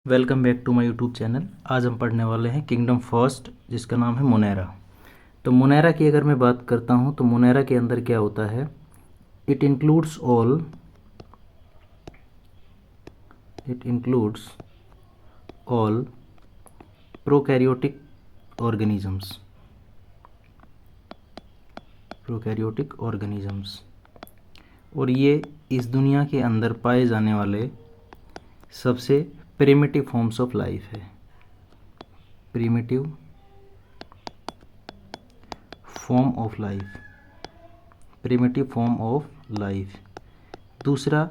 Welcome back to my YouTube channel. आज हम पढ़ने वाले हैं किंगडम फर्स्ट, जिसका नाम है मोनेरा। तो मोनेरा की अगर मैं बात करता हूं तो मोनेरा के अंदर क्या होता है, it includes all prokaryotic organisms और ये इस दुनिया के अंदर पाए जाने वाले सबसे प्रिमिटिव फॉर्म्स ऑफ लाइफ है। Primitive form of life. दूसरा,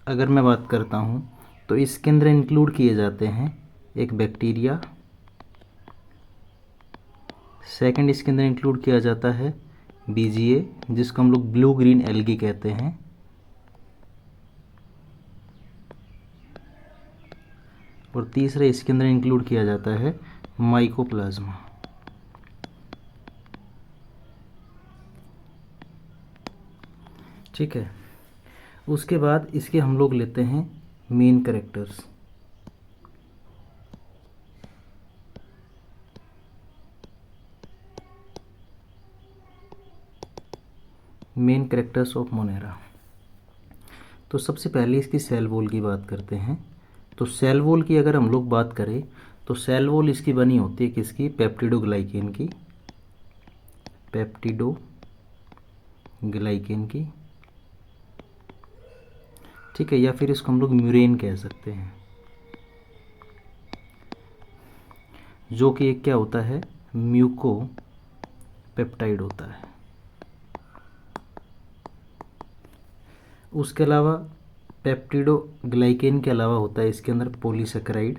अगर मैं बात करता हूँ तो इसके अंदर इंक्लूड किए जाते हैं एक बैक्टीरिया। सेकंड, इसके अंदर इंक्लूड किया जाता है बीजीए, जिसको हम लोग ब्लू ग्रीन एल्गी कहते हैं। और तीसरा, इसके अंदर इंक्लूड किया जाता है माइकोप्लाज्मा। ठीक है। उसके बाद इसके हम लोग लेते हैं main characters. Main characters of Monera. तो सबसे पहले इसकी सेल वॉल की बात करते हैं। तो सेल वॉल की अगर हम लोग बात करें तो सेल वॉल इसकी बनी होती है किसकी, पेप्टिडोग्लाइकेन की। ठीक है, या फिर इसको हम लोग म्यूरेन कह सकते हैं, जो कि एक क्या होता है, म्यूको पेप्टाइड होता है। उसके अलावा पेप्टिडोग्लाइकेन के अलावा होता है इसके अंदर पॉलीसेकेराइड।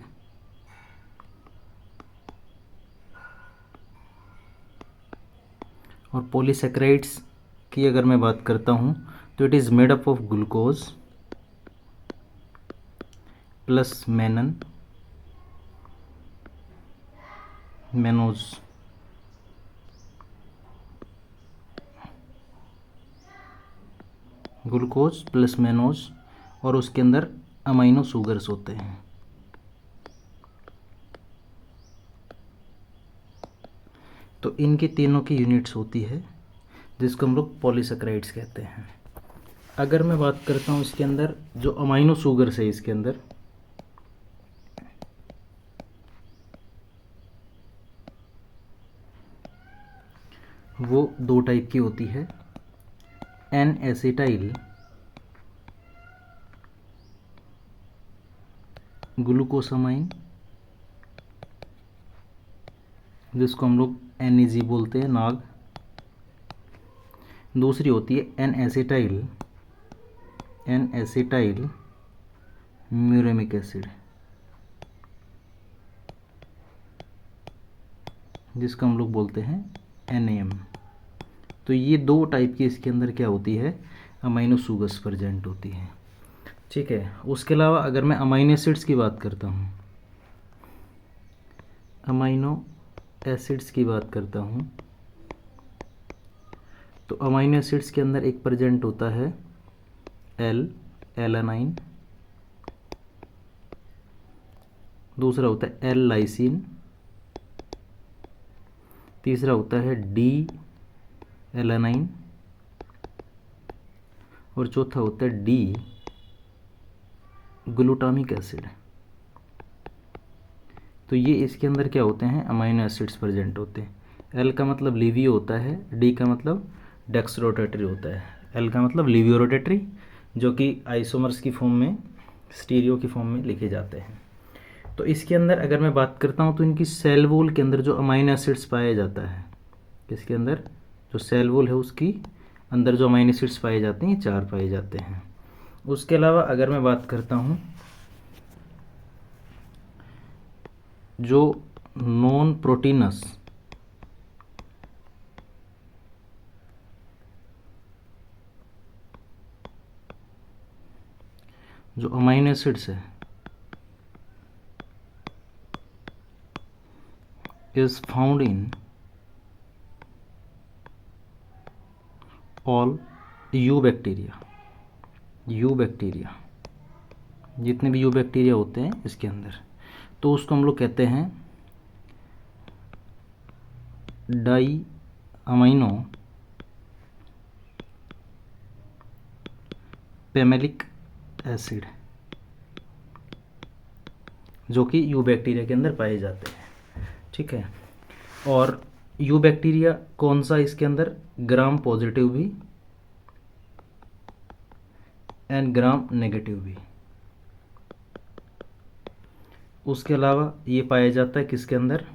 और पॉलीसेकेराइड्स की अगर मैं बात करता हूँ तो it is made up of glucose plus mannose. Glucose plus mannose, और उसके अंदर अमाइनो शुगर्स होते हैं। तो इनकी तीनों की यूनिट्स होती है जिसको हम लोग पॉलीसेकेराइड्स कहते हैं। अगर मैं बात करता हूँ इसके अंदर जो अमाइनो शुगर्स है, इसके अंदर वो दो टाइप की होती है, एन एसिटाइल ग्लूकोसामाइन, जिसको हम लोग NAG बोलते हैं, नाग। दूसरी होती है एन एसिटाइल म्यूरेमिक एसिड, जिसको हम लोग बोलते हैं NAM। तो ये दो टाइप की इसके अंदर क्या होती है, अमाइनो शुगर्स प्रेजेंट होती हैं। ठीक है। उसके अलावा अगर मैं अमाइनो एसिड्स की बात करता हूँ, तो अमाइनो एसिड्स के अंदर एक प्रेजेंट होता है एलानाइन। दूसरा होता है लाइसिन। तीसरा होता है डी एलानाइन। और चौथा होता है डी ग्लूटामिक एसिड। तो ये इसके अंदर क्या होते हैं, अमाइनो एसिड्स प्रेजेंट होते हैं। एल का मतलब लिवियो होता है, डी का मतलब डेक्सरोटेटरी होता है। एल का मतलब लिवियो रोटेटरी, जो कि आइसोमर्स की फॉर्म में, स्टीरियो की फॉर्म में लिखे जाते हैं। तो इसके अंदर अगर मैं बात करता हूँ तो इनकी सेल वॉल के अंदर जो अमाइनो एसिड्स पाया जाता है, इसके अंदर जो सेल वॉल है उसकी अंदर जो अमाइनो एसिड्स पाए जाते हैं, 4 पाए जाते हैं। उसके अलावा अगर मैं बात करता हूँ जो नॉन प्रोटीनस जो अमाइनो एसिड्स है is found in all you bacteria. जितने भी यू बैक्टीरिया होते हैं इसके अंदर, तो उसको हम लोग कहते हैं डाई अमीनो पेमेलिक एसिड, जो कि यू बैक्टीरिया के अंदर पाए जाते हैं। ठीक है, और यू बैक्टीरिया कौन सा इसके अंदर, ग्राम पॉजिटिव भी एंड ग्राम नेगेटिव भी। उसके अलावा ये पाया जाता है किसके अंदर,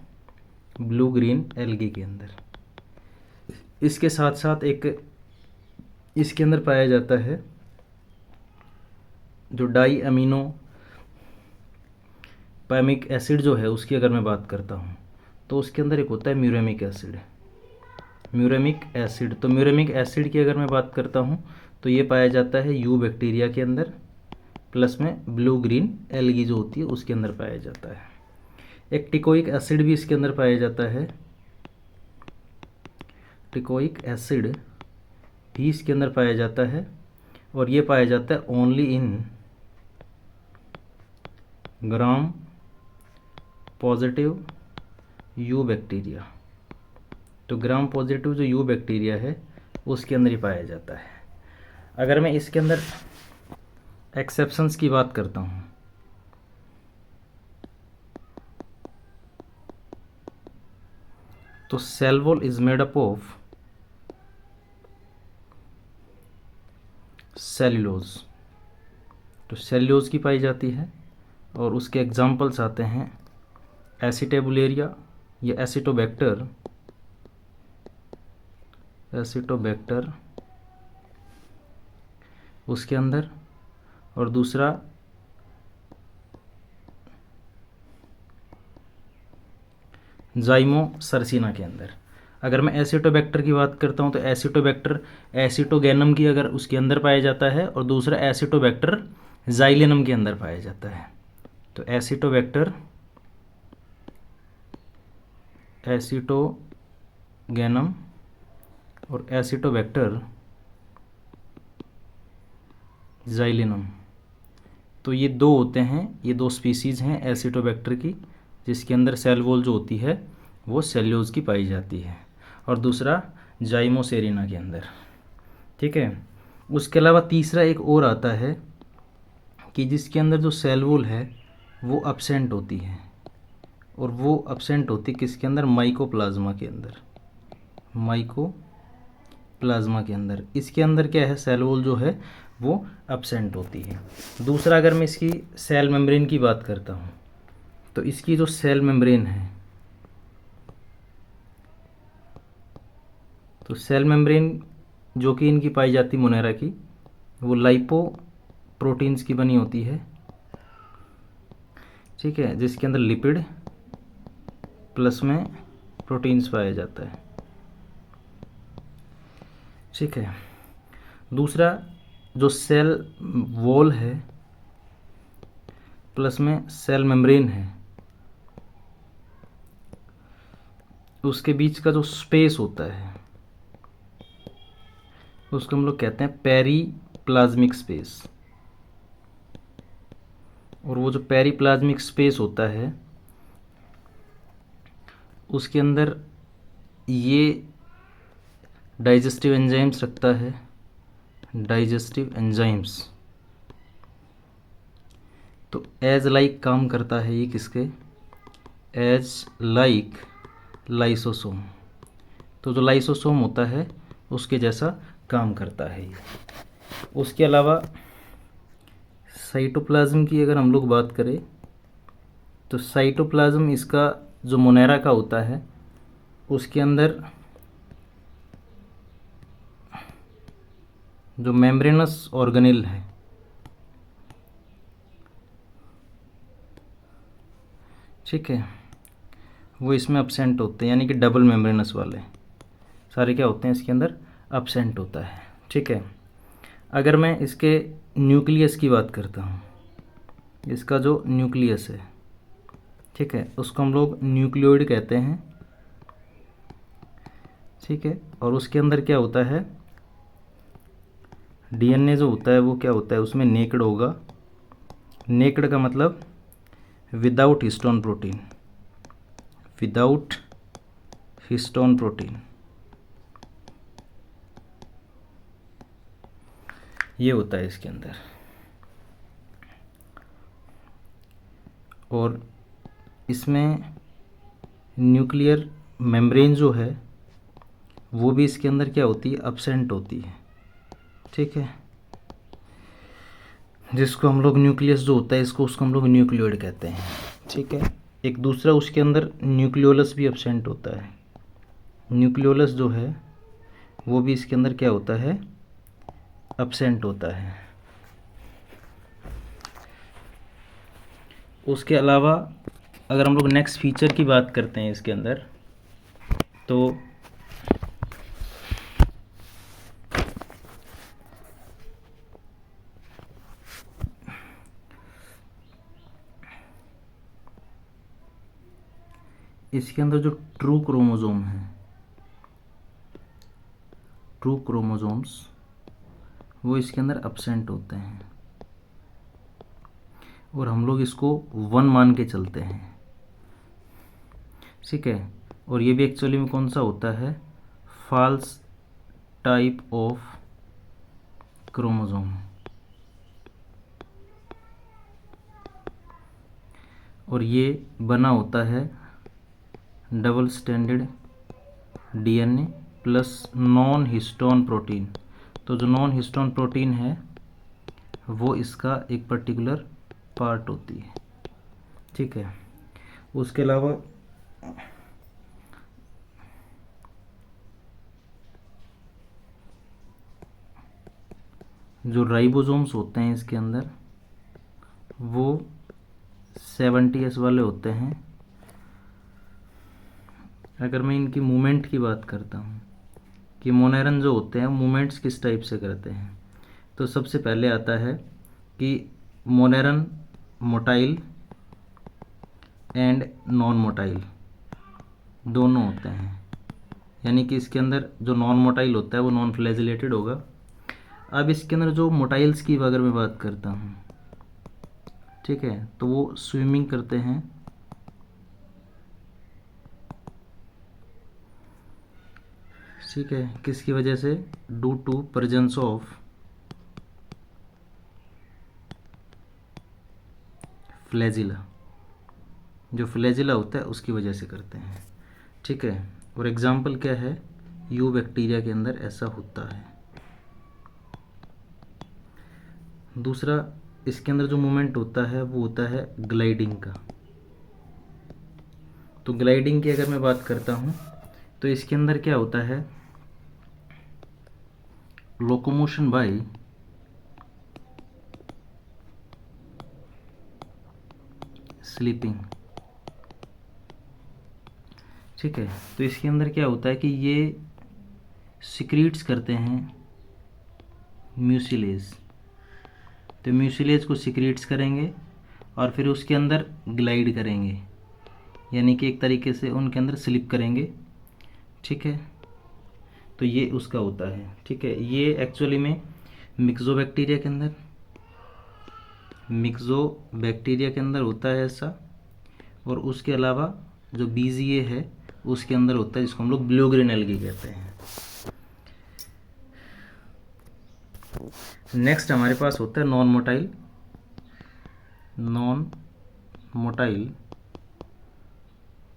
ब्लू ग्रीन एल्गी के अंदर। इसके साथ साथ एक इसके अंदर पाया जाता है जो डाई अमीनो पैमिक एसिड जो है, उसकी अगर मैं बात करता हूँ तो उसके अंदर एक होता है म्यूरेमिक एसिड। म्यूरेमिक एसिड, तो म्यूरेमिक एसिड की अगर मैं बात करता हूँ तो ये पाया जाता है यू बैक्टीरिया के अंदर, प्लस में ब्लू ग्रीन एल्गी जो होती है उसके अंदर पाया जाता है। एक टिकोइक एसिड भी इसके अंदर पाया जाता है, टिकोइक एसिड भी इसके अंदर पाया जाता है, और ये पाया जाता है only in gram positive you bacteria. तो ग्राम पॉजिटिव जो यू बैक्टीरिया है उसके अंदर ही पाया जाता है। अगर मैं इसके अंदर एक्सेप्शंस की बात करता हूँ तो cell wall is made up of cellulose, तो सेल्यूलोज की पाई जाती है, और उसके एग्जाम्पल्स आते हैं एसिटेबुलेरिया या एसिटोबैक्टर, एसिटोबैक्टर उसके अंदर, और दूसरा जाइमो सरसिना के अंदर। अगर मैं एसिटोबैक्टर की बात करता हूँ तो एसिटोबैक्टर एसिटोगैनम की अगर उसके अंदर पाया जाता है, और दूसरा एसिटोबैक्टर जाइलेनम के अंदर पाया जाता है। तो एसिटोबैक्टर एसिटोगैनम और एसिटोबैक्टर जाइलेनम, तो ये दो होते हैं, ये दो स्पीसीज़ हैं एसिटोबैक्टर की, जिसके अंदर सेल वॉल जो होती है वो सेल्यूलोज की पाई जाती है, और दूसरा जाइमोसेरिना के अंदर। ठीक है, उसके अलावा तीसरा एक और आता है कि जिसके अंदर जो सेल वॉल है वो अब्सेंट होती है, और वो अब्सेंट होती किसके अंदर, माइकोप्लाज्मा के अंदर, माइकोप्लाज्मा के अंदर। इसके अंदर क्या है, सेल वॉल जो है वो अब्सेंट होती है। दूसरा अगर मैं इसकी सेल मेम्ब्रेन की बात करता हूँ तो इसकी जो सेल मेम्ब्रेन है, तो सेल मेम्ब्रेन जो कि इनकी पाई जाती मोनेरा की, वो लाइपो प्रोटीन्स की बनी होती है। ठीक है, जिसके अंदर लिपिड प्लस में प्रोटीन्स पाया जाता है। ठीक है, दूसरा जो सेल वॉल है प्लस में सेल मेम्ब्रेन है, उसके बीच का जो स्पेस होता है उसको हम लोग कहते हैं पेरीप्लाज्मिक स्पेस। और वो जो पेरीप्लाज्मिक स्पेस होता है उसके अंदर ये डाइजेस्टिव एंजाइम्स रखता है, डाइजेस्टिव एंजाइम्स। तो एज लाइक काम करता है ये किसके, एज लाइक लाइसोसोम। तो जो लाइसोसोम होता है उसके जैसा काम करता है ये। उसके अलावा साइटोप्लाज्म की अगर हम लोग बात करें तो साइटोप्लाज्म इसका जो मोनेरा का होता है उसके अंदर जो मेम्ब्रेनस ऑर्गेनेल है, ठीक है, वो इसमें अब्सेंट होते हैं, यानी कि डबल मेम्ब्रेनस वाले सारे क्या होते हैं इसके अंदर अब्सेंट होता है। ठीक है, अगर मैं इसके न्यूक्लियस की बात करता हूँ, इसका जो न्यूक्लियस है, ठीक है, उसको हम लोग न्यूक्लियोइड कहते हैं। ठीक है, और उसके अंदर क्या होता है, डीएनए जो होता है वो क्या होता है, उसमें नेक्ड होगा। नेक्ड का मतलब without histone protein, without histone protein, ये होता है इसके अंदर। और इसमें न्यूक्लियर मेम्ब्रेन जो है वो भी इसके अंदर क्या होती है, अब्सेंट होती है, ठीक है। जिसको हम लोग न्यूक्लियस जो होता है इसको, उसको हम लोग न्यूक्लियोइड कहते हैं, ठीक है। एक दूसरा उसके अंदर न्यूक्लियोलस भी अब्सेंट होता है। न्यूक्लियोलस जो है वो भी इसके अंदर क्या होता है, अब्सेंट होता है। उसके अलावा अगर हम लोग नेक्स्ट फीचर की बात करते हैं इसके अंदर, तो इसके अंदर जो ट्रू क्रोमोसोम है, ट्रू क्रोमोसोम्स, वो इसके अंदर अब्सेंट होते हैं और हम लोग इसको 1 मान के चलते हैं, ठीक है। और ये भी एक्चुअली में कौन सा होता है, फॉल्स टाइप ऑफ क्रोमोसोम। और ये बना होता है double standard DNA plus non histone protein. तो जो नॉन हिस्टोन प्रोटीन है वो इसका एक पर्टिकुलर पार्ट होती है, ठीक है। उसके अलावा जो राइबोसोम्स होते हैं इसके अंदर वो 70S वाले होते हैं। अगर मैं इनकी मूवमेंट की बात करता हूँ कि मोनेरन जो होते हैं मूवमेंट्स किस टाइप से करते हैं, तो सबसे पहले आता है कि मोनेरन मोटाइल एंड नॉन मोटाइल दोनों होते हैं। यानी कि इसके अंदर जो नॉन मोटाइल होता है वो नॉन फ्लैजिलेटेड होगा। अब इसके अंदर जो मोटाइल्स की अगर मैं बात करता हूँ, ठीक है, तो वो स्विमिंग करते हैं, ठीक है, किसकी वजह से, due to presence of flagella. जो फ्लैजिला होता है उसकी वजह से करते हैं, ठीक है। और एग्जाम्पल क्या है, यू बैक्टीरिया के अंदर ऐसा होता है। दूसरा इसके अंदर जो मूवमेंट होता है वो होता है ग्लाइडिंग का। तो ग्लाइडिंग की अगर मैं बात करता हूँ तो इसके अंदर क्या होता है, लोकोमोशन बाय स्लीपिंग, ठीक है। तो इसके अंदर क्या होता है कि ये सिक्रीट्स करते हैं म्यूसिलेज। तो म्यूसिलेज को सिक्रीट्स करेंगे और फिर उसके अंदर ग्लाइड करेंगे, यानी कि एक तरीके से उनके अंदर स्लिप करेंगे, ठीक है। तो ये उसका होता है, ठीक है। ये एक्चुअली में मिक्सोबैक्टीरिया के अंदर, मिक्सोबैक्टीरिया के अंदर होता है ऐसा। और उसके अलावा जो बीजीए है उसके अंदर होता है, जिसको हम लोग ब्लू ग्रीन एल्गी कहते हैं। नेक्स्ट हमारे पास होता है non motile, non motile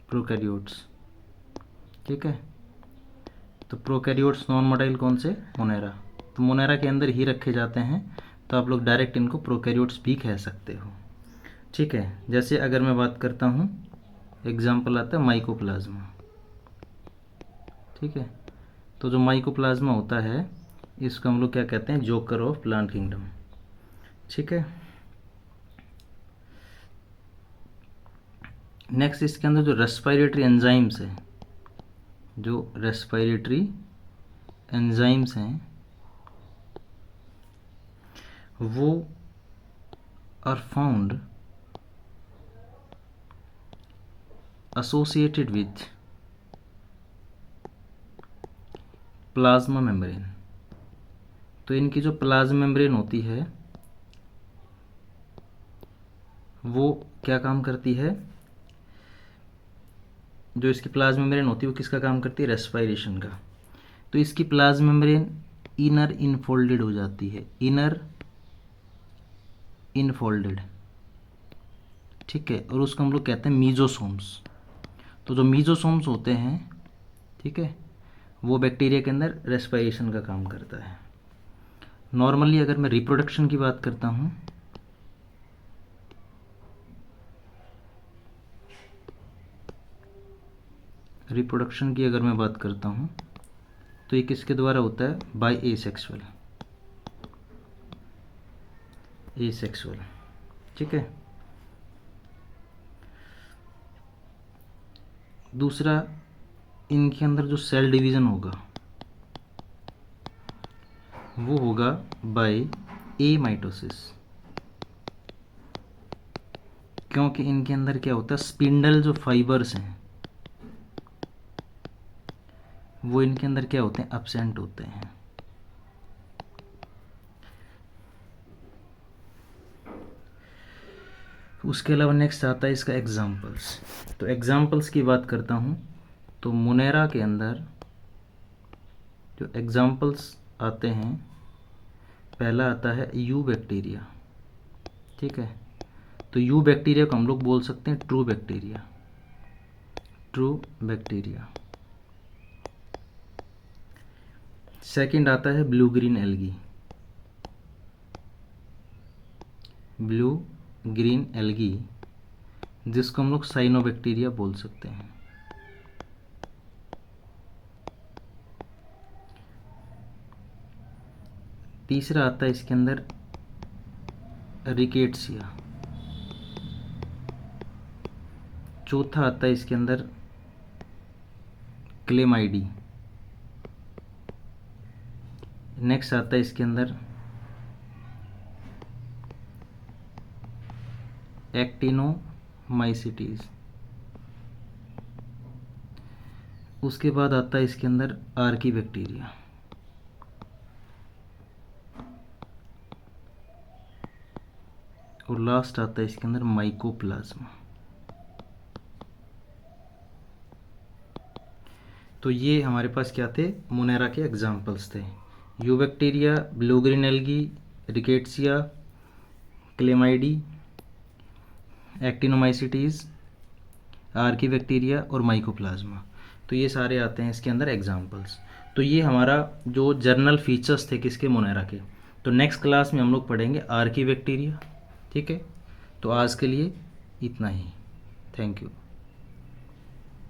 prokaryotes, ठीक है। तो प्रोकैरियोट्स नॉन मोटाइल कौन से, मोनेरा। तो मोनेरा के अंदर ही रखे जाते हैं, तो आप लोग डायरेक्ट इनको प्रोकैरियोट्स भी कह सकते हो, ठीक है। जैसे अगर मैं बात करता हूँ, एग्जाम्पल आता है माइकोप्लाज्मा, ठीक है। तो जो माइकोप्लाज्मा होता है इसको हम लोग क्या कहते हैं, जोकर ऑफ प्लांट किंगडम, ठीक है। नेक्स्ट इसके अंदर जो रेस्पिरेटरी एंजाइम्स है, जो रेस्पिरेटरी एंजाइम्स हैं वो are found associated with plasma membrane. तो इनकी जो प्लाज्मा मेम्ब्रेन होती है वो क्या काम करती है, जो इसकी प्लाज्मा मेम्ब्रेन होती है वो किसका काम करती है, रेस्पिरेशन का। तो इसकी प्लाज्मा मेम्ब्रेन इनर इनफोल्डेड हो जाती है, इनर इनफोल्डेड, ठीक है, और उसको हम लोग कहते हैं मीजोसोम्स। तो जो मीजोसोम्स होते हैं, ठीक है, वो बैक्टीरिया के अंदर रेस्पिरेशन का काम करता है। नॉर्मली अगर मैं रिप्रोडक्शन की बात करता हूँ, रिप्रोडक्शन की अगर मैं बात करता हूँ तो ये किसके द्वारा होता है, बाय एसेक्सुअल, एसेक्सुअल, ठीक है। दूसरा, इनके अंदर जो सेल डिवीज़न होगा वो होगा बाय एमाइटोसिस, क्योंकि इनके अंदर क्या होता है, स्पिंडल जो फाइबर्स हैं वो इनके अंदर क्या होते हैं, एब्सेंट होते हैं। उसके अलावा नेक्स्ट आता है इसका एग्जाम्पल्स। तो एग्जाम्पल्स की बात करता हूँ तो मोनेरा के अंदर जो एग्जाम्पल्स आते हैं, पहला आता है यू बैक्टीरिया, ठीक है। तो यू बैक्टीरिया को हम लोग बोल सकते हैं true bacteria, true bacteria. Second आता है blue green algae, blue green algae, जिसको हम लोग साइनोबैक्टीरिया बोल सकते हैं। तीसरा आता है इसके अंदर रिकेट्सिया। चौथा आता है इसके अंदर क्लेमाइडी। नेक्स्ट आता है इसके अंदर एक्टिनोमाइसिटीज। उसके बाद आता है इसके अंदर आर्की बैक्टीरिया। और लास्ट आता है इसके अंदर माइकोप्लाज्मा। तो ये हमारे पास क्या थे, मोनेरा के एग्जाम्पल्स थे, eubacteria, blue green algae, rickettsia, chlamydiae, actinomycetes, archaebacteria और माइकोप्लाज्मा। तो ये सारे आते हैं इसके अंदर एग्जाम्पल्स। तो ये हमारा जो जर्नल फीचर्स थे किसके, मोनेरा के। तो नेक्स्ट क्लास में हम लोग पढ़ेंगे आर्की बैक्टीरिया, ठीक है। तो आज के लिए इतना ही, थैंक यू।